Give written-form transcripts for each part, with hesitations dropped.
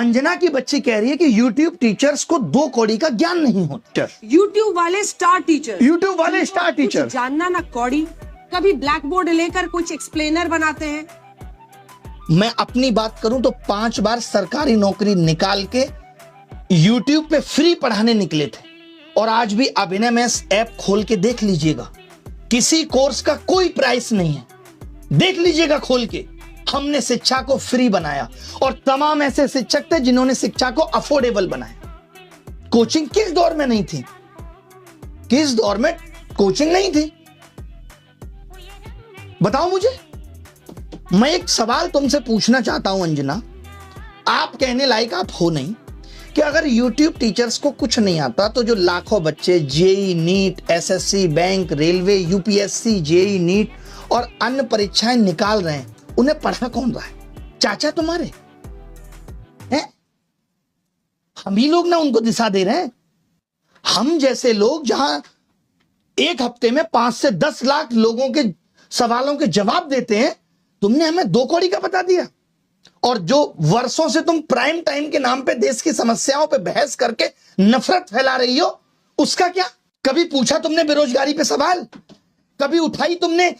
अंजना की बच्ची कह रही है कि YouTube टीचर्स को 2 कौड़ी का ज्ञान नहीं होता। YouTube वाले स्टार टीचर, YouTube वाले स्टार टीचर जानना ना कौड़ी, कभी ब्लैक बोर्ड लेकर कुछ एक्सप्लेनर बनाते हैं। मैं अपनी बात करूं तो 5 बार सरकारी नौकरी निकाल के YouTube पे फ्री पढ़ाने निकले थे, और आज भी अभिनय मैथ्स ऐप खोल के देख लीजिएगा, किसी कोर्स का कोई प्राइस नहीं है। देख लीजिएगा खोल के, हमने शिक्षा को फ्री बनाया, और तमाम ऐसे शिक्षक थे जिन्होंने शिक्षा को अफोर्डेबल बनाया। कोचिंग किस दौर में नहीं थी? किस दौर में कोचिंग नहीं थी? बताओ मुझे। मैं एक सवाल तुमसे पूछना चाहता हूं अंजना, आप कहने लायक आप हो नहीं, कि अगर YouTube टीचर्स को कुछ नहीं आता तो जो लाखों बच्चे JEE NEET, SSC, bank, railway, UPSC, JEE NEET और अन्य परीक्षाएं निकाल रहे हैं, उन्हें पढ़ा कौन रहा है? चाचा तुम्हारे हैं? हम ही लोग ना उनको दिशा दे रहे हैं। हम जैसे लोग जहां एक हफ्ते में 5 से 10 लाख लोगों के सवालों के जवाब देते हैं, तुमने हमें 2 कौड़ी का बता दिया। और जो वर्षों से तुम प्राइम टाइम के नाम पे देश की समस्याओं पे बहस करके नफरत फैला रही हो, उसका क्या? कभी पूछा तुमने बेरोजगारी पे सवाल? कभी उठाई तुमने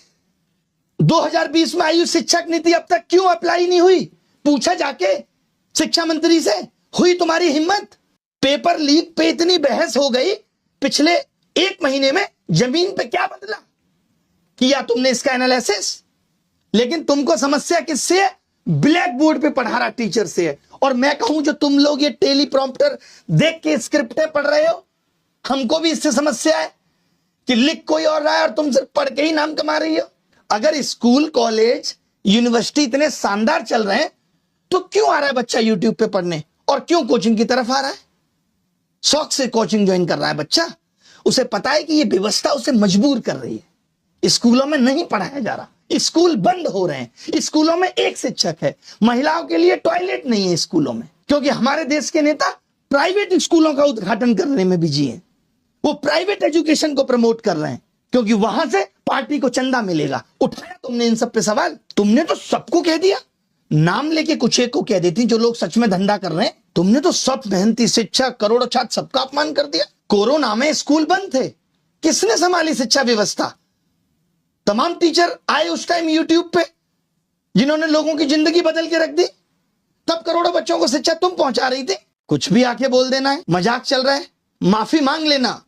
2020 में आई शिक्षक नीति अब तक क्यों अप्लाई नहीं हुई? पूछा जाके शिक्षा मंत्री से? हुई तुम्हारी हिम्मत? पेपर लीक पे इतनी बहस हो गई, पिछले 1 महीने में जमीन पे क्या बदला? किया तुमने इसका एनालिसिस? लेकिन तुमको समस्या किससे है? ब्लैक बोर्ड पे पढ़ा रहा टीचर से है। और मैं कहूं जो तुम लोग ये टेलीप्रॉम्प्टर देख के स्क्रिप्टें पढ़ रहे हो, हमको भी इससे समस्या है कि लिख कोई और रहा है और तुम सिर्फ पढ़ के ही नाम कमा रही हो। अगर स्कूल, कॉलेज, यूनिवर्सिटी इतने शानदार चल रहे हैं, तो क्यों आ रहा है बच्चा यूट्यूब पे पढ़ने, और क्यों कोचिंग की तरफ आ रहा है? शौक से कोचिंग ज्वाइन कर रहा है बच्चा, उसे पता है कि ये व्यवस्था उसे मजबूर कर रही है। स्कूलों में नहीं पढ़ाया जा रहा, स्कूल बंद हो रहे हैं, स्कूलों में एक शिक्षक है, महिलाओं के लिए टॉयलेट नहीं है स्कूलों में, क्योंकि हमारे देश के नेता प्राइवेट स्कूलों का उद्घाटन करने में बिजी हैं। वो प्राइवेट एजुकेशन को प्रमोट कर रहे हैं, क्योंकि वहां से पार्टी को चंदा मिलेगा। उठाया तुमने इन सब पे सवाल? तुमने तो सबको कह दिया, नाम लेके कुछ एक को कह देती जो लोग सच में धंधा कर रहे हैं। तुमने तो सब मेहनती शिक्षक, करोड़ों छात्र, सबका अपमान कर दिया। कोरोना में स्कूल बंद थे, किसने संभाली शिक्षा व्यवस्था? तमाम टीचर आए उस टाइम यूट्यूब पे, जिन्होंने लोगों की जिंदगी बदल के रख दी। तब करोड़ों बच्चों को शिक्षा तुम पहुंचा रही थी। कुछ भी आके बोल देना है, मजाक चल रहा है, माफी मांग लेना।